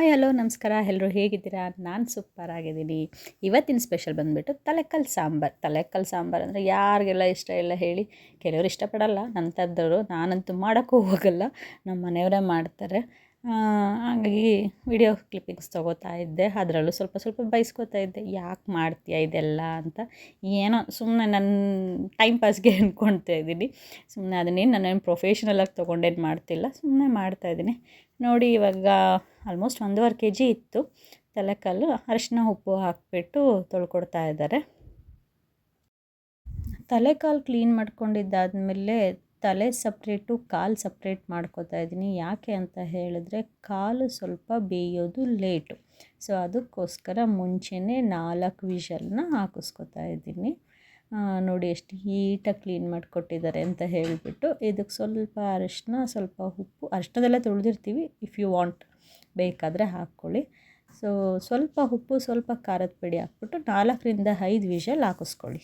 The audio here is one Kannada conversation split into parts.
ಹಾಯ್ ಹಲೋ ನಮಸ್ಕಾರ ಎಲ್ಲರೂ ಹೇಗಿದ್ದೀರಾ? ನಾನು ಸೂಪರ್ ಆಗಿದ್ದೀನಿ. ಇವತ್ತಿನ ಸ್ಪೆಷಲ್ ಬಂದುಬಿಟ್ಟು ತಲೆಕಲ್ಲು ಸಾಂಬಾರು ಅಂದರೆ ಯಾರಿಗೆಲ್ಲ ಇಷ್ಟ ಇಲ್ಲ ಹೇಳಿ? ಕೆಲವರು ಇಷ್ಟಪಡಲ್ಲ, ನಂತರದವರು. ನಾನಂತೂ ಮಾಡೋಕ್ಕೂ ಹೋಗಲ್ಲ, ನಮ್ಮ ಮನೆಯವರೇ ಮಾಡ್ತಾರೆ. ಹಾಗಾಗಿ ವಿಡಿಯೋ ಕ್ಲಿಪ್ಪಿಂಗ್ಸ್ ತೊಗೋತಾ ಇದ್ದೆ, ಅದರಲ್ಲೂ ಸ್ವಲ್ಪ ಸ್ವಲ್ಪ ಬೈಸ್ಕೊತಾ ಇದ್ದೆ, ಯಾಕೆ ಮಾಡ್ತೀಯ ಇದೆಲ್ಲ ಅಂತ. ಏನೋ ಸುಮ್ಮನೆ ನನ್ನ ಟೈಮ್ ಪಾಸ್ಗೆ ಅಂದ್ಕೊಳ್ತಾ ಇದ್ದೀನಿ. ಸುಮ್ಮನೆ ಅದನ್ನೇನು ನಾನೇನು ಪ್ರೊಫೆಷ್ನಲಾಗಿ ತೊಗೊಂಡೇನು ಮಾಡ್ತಿಲ್ಲ, ಸುಮ್ಮನೆ ಮಾಡ್ತಾಯಿದ್ದೀನಿ. ನೋಡಿ ಇವಾಗ ಆಲ್ಮೋಸ್ಟ್ 1.5 kg ಇತ್ತು ತಲೆಕಲ್ಲು. ಅರಿಶಿನ ಉಪ್ಪು ಹಾಕಿಬಿಟ್ಟು ತೊಳ್ಕೊಡ್ತಾ ಇದ್ದಾರೆ. ತಲೆಕಾಲು ಕ್ಲೀನ್ ಮಾಡ್ಕೊಂಡಿದ್ದಾದಮೇಲೆ ತಲೆ ಸಪ್ರೇಟು ಕಾಲು ಸಪ್ರೇಟ್ ಮಾಡ್ಕೊತಾ ಇದ್ದೀನಿ. ಯಾಕೆ ಅಂತ ಹೇಳಿದ್ರೆ ಕಾಲು ಸ್ವಲ್ಪ ಬೇಯೋದು ಲೇಟು, ಸೊ ಅದಕ್ಕೋಸ್ಕರ ಮುಂಚೆನೇ 4 ವಿಷಲ್ನ ಹಾಕಿಸ್ಕೊತಾ ಇದ್ದೀನಿ. ನೋಡಿ ಎಷ್ಟು ನೀಟಾಗಿ ಕ್ಲೀನ್ ಮಾಡಿಕೊಟ್ಟಿದ್ದಾರೆ ಅಂತ ಹೇಳಿಬಿಟ್ಟು. ಇದಕ್ಕೆ ಸ್ವಲ್ಪ ಅರಿಶಿನ, ಸ್ವಲ್ಪ ಉಪ್ಪು, ಅರಿಶಿನದೆಲ್ಲ ತೊಳೆದಿರ್ತೀವಿ, ಇಫ್ ಯು ವಾಂಟ್ ಬೇಕಾದರೆ ಹಾಕ್ಕೊಳ್ಳಿ. ಸೊ ಸ್ವಲ್ಪ ಉಪ್ಪು, ಸ್ವಲ್ಪ ಖಾರದ ಪುಡಿ ಹಾಕ್ಬಿಟ್ಟು 4ರಿಂದ 5 ವಿಷಲ್ ಹಾಕಿಸ್ಕೊಳ್ಳಿ.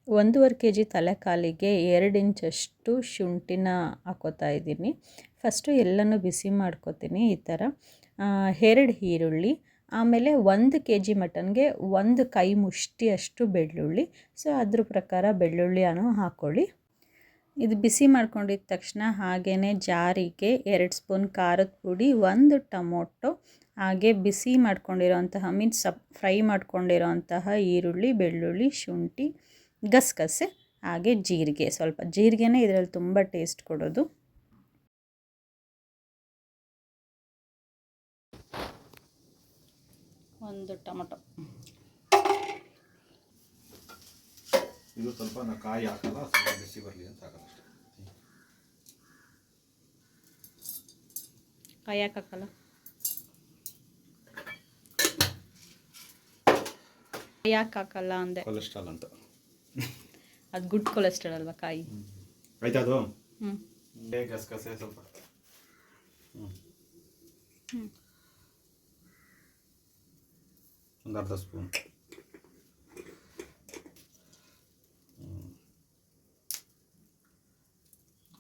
ಒಂದೂವರೆ kg ತಲೆಕಾಲಿಗೆ 2 ಇಂಚಷ್ಟು ಶುಂಠಿನ ಹಾಕೋತಾ ಇದ್ದೀನಿ. ಫಸ್ಟು ಎಲ್ಲನೂ ಬಿಸಿ ಮಾಡ್ಕೊತೀನಿ ಈ ಥರ. 2 ಈರುಳ್ಳಿ, ಆಮೇಲೆ 1 kg ಮಟನ್ಗೆ 1 ಕೈ ಮುಷ್ಟಿಯಷ್ಟು ಬೆಳ್ಳುಳ್ಳಿ. ಸೊ ಅದ್ರ ಪ್ರಕಾರ ಬೆಳ್ಳುಳ್ಳಿಯನ್ನು ಹಾಕ್ಕೊಳ್ಳಿ. ಇದು ಬಿಸಿ ಮಾಡ್ಕೊಂಡಿದ್ದ ತಕ್ಷಣ ಹಾಗೇ ಜಾರಿಗೆ 2 ಸ್ಪೂನ್ ಖಾರದ ಪುಡಿ, 1 ಟೊಮೊಟೊ, ಹಾಗೆ ಬಿಸಿ ಮಾಡ್ಕೊಂಡಿರೋಂತಹ ಫ್ರೈ ಮಾಡ್ಕೊಂಡಿರೋಂತಹ ಈರುಳ್ಳಿ, ಬೆಳ್ಳುಳ್ಳಿ, ಶುಂಠಿ, ಗಸಗಸೆ, ಹಾಗೆ ಜೀರಿಗೆ. ಸ್ವಲ್ಪ ಜೀರಿಗೆನೇ ಇದರಲ್ಲಿ ತುಂಬ ಟೇಸ್ಟ್ ಕೊಡೋದು. ಒಂದು ಟೊಮೊಟೊ. ಇದು ಸ್ವಲ್ಪ ಕಾಯಿ ಹಾಕಲ್ಲ, ಸ್ವಲ್ಪ ಬಿಸಿ ಬರಲಿ ಅಂತ ಹಾಕಲ್ಲ ಅಷ್ಟೇ. ಕಾಯಿ ಹಾಕಲ್ಲ, ಯಾಕೆ ಹಾಕಲ್ಲ ಅಂದೆ? ಕೊಲೆಸ್ಟ್ರಾಲ್ ಅಂತ. ಅದು ಗುಡ್ ಕೊಲೆಸ್ಟ್ರಾಲ್ ಅಲ್ವಾ ಕಾಯಿ? ಆಯ್ತಾ ಅದು? ಗಸಗಸೆ ಸ್ವಲ್ಪ, ಒಂದು ಅರ್ಧ ಸ್ಪೂನ್,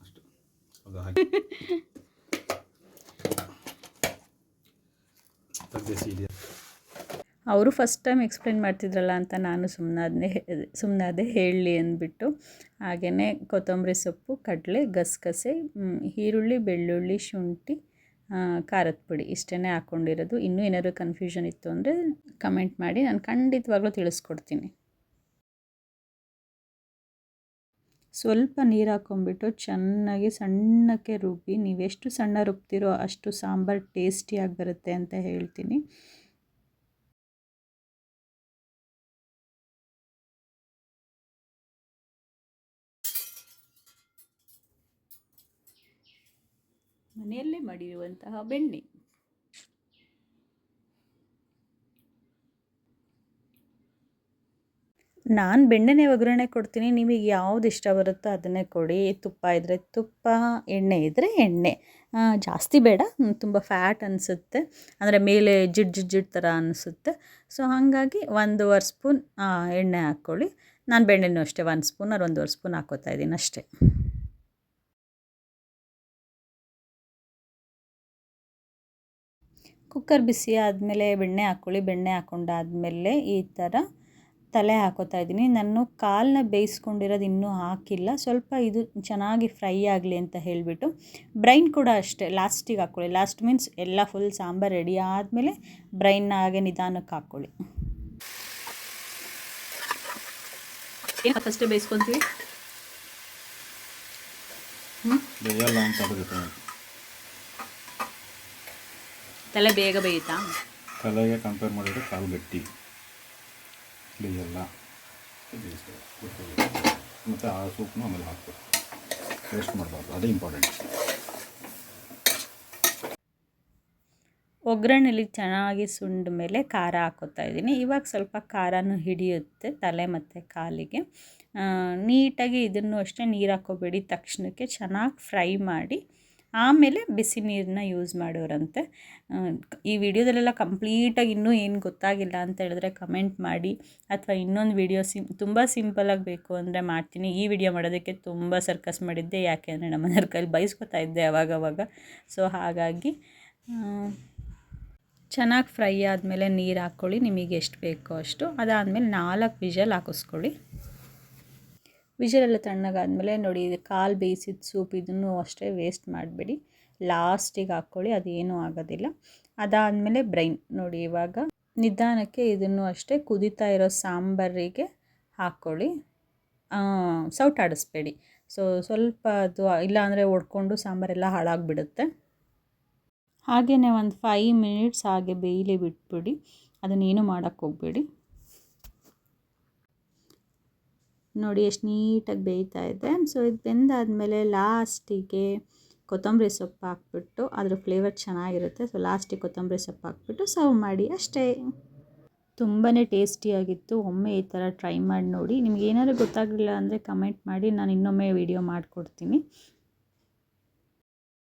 ಅಷ್ಟು ಅದು ಹಾಕಿ ಇದೆಯಾ. ಅವರು ಫಸ್ಟ್ ಟೈಮ್ ಎಕ್ಸ್ಪ್ಲೇನ್ ಮಾಡ್ತಿದ್ರಲ್ಲ ಅಂತ ನಾನು ಸುಮ್ಮನಾದೆ ಹೇಳಲಿ ಅಂದ್ಬಿಟ್ಟು. ಹಾಗೆಯೇ ಕೊತ್ತಂಬರಿ ಸೊಪ್ಪು, ಕಡಲೆ, ಗಸಗಸೆ, ಈರುಳ್ಳಿ, ಬೆಳ್ಳುಳ್ಳಿ, ಶುಂಠಿ, ಖಾರದ ಪುಡಿ, ಇಷ್ಟೇ ಹಾಕ್ಕೊಂಡಿರೋದು. ಇನ್ನೂ ಏನಾದರೂ ಕನ್ಫ್ಯೂಷನ್ ಇತ್ತು ಅಂದರೆ ಕಮೆಂಟ್ ಮಾಡಿ, ನಾನು ಖಂಡಿತವಾಗ್ಲೂ ತಿಳಿಸ್ಕೊಡ್ತೀನಿ. ಸ್ವಲ್ಪ ನೀರು ಹಾಕ್ಕೊಂಬಿಟ್ಟು ಚೆನ್ನಾಗಿ ಸಣ್ಣಕ್ಕೆ ರುಬ್ಬಿ. ನೀವೆಷ್ಟು ಸಣ್ಣ ರುಬ್ತೀರೋ ಅಷ್ಟು ಸಾಂಬಾರು ಟೇಸ್ಟಿಯಾಗಿ ಬರುತ್ತೆ ಅಂತ ಹೇಳ್ತೀನಿ. ಮನೆಯಲ್ಲೇ ಮಾಡಿರುವಂತಹ ಬೆಣ್ಣೆ. ನಾನು ಬೆಣ್ಣೆನೇ ಒಗ್ಗರಣೆ ಕೊಡ್ತೀನಿ, ನಿಮಗೆ ಯಾವ್ದು ಇಷ್ಟ ಬರುತ್ತೋ ಅದನ್ನೇ ಕೊಡಿ. ತುಪ್ಪ ಇದ್ದರೆ ತುಪ್ಪ, ಎಣ್ಣೆ ಇದ್ದರೆ ಎಣ್ಣೆ. ಜಾಸ್ತಿ ಬೇಡ, ತುಂಬ ಫ್ಯಾಟ್ ಅನಿಸುತ್ತೆ, ಅಂದರೆ ಮೇಲೆ ಜಿಡ್ಡು ಥರ ಅನಿಸುತ್ತೆ. ಸೊ ಹಾಗಾಗಿ 1.5 ಸ್ಪೂನ್ ಎಣ್ಣೆ ಹಾಕ್ಕೊಳ್ಳಿ. ನಾನು ಬೆಣ್ಣೆನೂ ಅಷ್ಟೇ 1 ಸ್ಪೂನ್ or 1.5 ಸ್ಪೂನ್ ಹಾಕ್ಕೋತಾ ಇದ್ದೀನಿ ಅಷ್ಟೇ. ಕುಕ್ಕರ್ ಬಿಸಿ ಆದಮೇಲೆ ಬೆಣ್ಣೆ ಹಾಕ್ಕೊಳ್ಳಿ. ಬೆಣ್ಣೆ ಹಾಕ್ಕೊಂಡಾದ್ಮೇಲೆ ಈ ಥರ ತಲೆ ಹಾಕೋತಾ ಇದ್ದೀನಿ. ನಾನು ಕಾಲನ್ನ ಬೇಯಿಸ್ಕೊಂಡಿರೋದು ಇನ್ನೂ ಹಾಕಿಲ್ಲ, ಸ್ವಲ್ಪ ಇದು ಚೆನ್ನಾಗಿ ಫ್ರೈ ಆಗಲಿ ಅಂತ ಹೇಳಿಬಿಟ್ಟು. ಬ್ರೈನ್ ಕೂಡ ಅಷ್ಟೇ ಲಾಸ್ಟಿಗೆ ಹಾಕ್ಕೊಳ್ಳಿ. ಲಾಸ್ಟ್ ಮೀನ್ಸ್ ಎಲ್ಲ ಫುಲ್ ಸಾಂಬಾರು ರೆಡಿ ಆದಮೇಲೆ ಬ್ರೈನ್ನ ಹಾಗೆ ನಿಧಾನಕ್ಕೆ ಹಾಕ್ಕೊಳ್ಳಿ. ಫಸ್ಟೇ ಬೇಯಿಸ್ಕೊತೀವಿ. ತಲೆ ಬೇಗ ಬೇಯುತ್ತಾ? ತಲೆಗೆ ಕಂಪೇರ್ ಮಾಡಿದರೆ ಕಾಲು ಗಟ್ಟಿ ಬೇಯಲ್ಲ. ಮತ್ತು ಆ ಸೂಪ್ನ ಆಮೇಲೆ ಹಾಕ್ಬೇಕು, ವೇಸ್ಟ್ ಮಾಡಬಾರ್ದು, ಅದೇ ಇಂಪಾರ್ಟೆಂಟ್. ಒಗ್ಗರಣೆಲಿ ಚೆನ್ನಾಗಿ ಸುಂಡ ಮೇಲೆ ಖಾರ ಹಾಕೋತಾ ಇದ್ದೀನಿ. ಇವಾಗ ಸ್ವಲ್ಪ ಖಾರನೂ ಹಿಡಿಯುತ್ತೆ ತಲೆ ಮತ್ತು ಕಾಲಿಗೆ. ನೀಟಾಗಿ ಇದನ್ನು ಅಷ್ಟೇ ನೀರು ಹಾಕೋಬೇಡಿ, ತಕ್ಷಣಕ್ಕೆ ಚೆನ್ನಾಗಿ ಫ್ರೈ ಮಾಡಿ ಆಮೇಲೆ ಬಿಸಿ ನೀರನ್ನ ಯೂಸ್ ಮಾಡೋರಂತೆ. ಈ ವಿಡಿಯೋದಲ್ಲೆಲ್ಲ ಕಂಪ್ಲೀಟಾಗಿ ಇನ್ನೂ ಏನು ಗೊತ್ತಾಗಿಲ್ಲ ಅಂತ ಹೇಳಿದ್ರೆ ಕಮೆಂಟ್ ಮಾಡಿ, ಅಥವಾ ಇನ್ನೊಂದು ವಿಡಿಯೋ ತುಂಬ ಸಿಂಪಲಾಗಿ ಬೇಕು ಅಂದರೆ ಮಾಡ್ತೀನಿ. ಈ ವಿಡಿಯೋ ಮಾಡೋದಕ್ಕೆ ತುಂಬ ಸರ್ಕಸ್ ಮಾಡಿದ್ದೆ, ಯಾಕೆ ಅಂದರೆ ನಮ್ಮ ಮನೆಯವ್ರ ಕೈಲಿ ಬೈಸ್ಕೊತಾ ಇದ್ದೆ ಅವಾಗವಾಗ. ಸೊ ಹಾಗಾಗಿ ಚೆನ್ನಾಗಿ ಫ್ರೈ ಆದಮೇಲೆ ನೀರು ಹಾಕ್ಕೊಳ್ಳಿ, ನಿಮಗೆ ಎಷ್ಟು ಬೇಕೋ ಅಷ್ಟು. ಅದಾದಮೇಲೆ 4 ವಿಷಲ್ ಹಾಕಿಸ್ಕೊಳ್ಳಿ. ವಿಷಲೆಲ್ಲ ತಣ್ಣಗಾದಮೇಲೆ ನೋಡಿ, ಇದು ಕಾಲು ಬೇಯಿಸಿದ ಸೂಪ್, ಇದನ್ನು ಅಷ್ಟೇ ವೇಸ್ಟ್ ಮಾಡಬೇಡಿ, ಲಾಸ್ಟಿಗೆ ಹಾಕ್ಕೊಳ್ಳಿ, ಅದೇನೂ ಆಗೋದಿಲ್ಲ. ಅದಾದಮೇಲೆ ಬ್ರೈನ್ ನೋಡಿ, ಇವಾಗ ನಿಧಾನಕ್ಕೆ ಇದನ್ನು ಅಷ್ಟೇ ಕುದೀತಾ ಇರೋ ಸಾಂಬಾರಿಗೆ ಹಾಕ್ಕೊಳ್ಳಿ. ಸೌಟಾಡಿಸ್ಬೇಡಿ. ಸ್ವಲ್ಪ ಅದು ಇಲ್ಲಾಂದರೆ ಒಡ್ಕೊಂಡು ಸಾಂಬಾರೆಲ್ಲ ಹಾಳಾಗಿಬಿಡುತ್ತೆ. ಹಾಗೆಯೇ ಒಂದು 5 ಮಿನಿಟ್ಸ್ ಹಾಗೆ ಬೇಯಲಿ ಬಿಟ್ಬಿಡಿ, ಅದನ್ನೇನು ಮಾಡೋಕ್ಕೆ ಹೋಗಬೇಡಿ. ನೋಡಿ ಎಷ್ಟು ನೀಟಾಗಿ ಬೇಯ್ತಾ ಇದೆ. ಸೊ ಇದು ಬೆಂದಾದಮೇಲೆ ಲಾಸ್ಟಿಗೆ ಕೊತ್ತಂಬರಿ ಸೊಪ್ಪು ಹಾಕ್ಬಿಟ್ಟು, ಅದ್ರ ಫ್ಲೇವರ್ ಚೆನ್ನಾಗಿರುತ್ತೆ. ಸೊ ಲಾಸ್ಟಿಗೆ ಕೊತ್ತಂಬರಿ ಸೊಪ್ಪು ಹಾಕ್ಬಿಟ್ಟು ಸರ್ವ್ ಮಾಡಿ, ಅಷ್ಟೇ. ತುಂಬಾ ಟೇಸ್ಟಿಯಾಗಿತ್ತು. ಒಮ್ಮೆ ಈ ಥರ ಟ್ರೈ ಮಾಡಿ ನೋಡಿ. ನಿಮ್ಗೆ ಏನಾದರೂ ಗೊತ್ತಾಗಲಿಲ್ಲ ಅಂದರೆ ಕಮೆಂಟ್ ಮಾಡಿ, ನಾನು ಇನ್ನೊಮ್ಮೆ ವಿಡಿಯೋ ಮಾಡಿಕೊಡ್ತೀನಿ.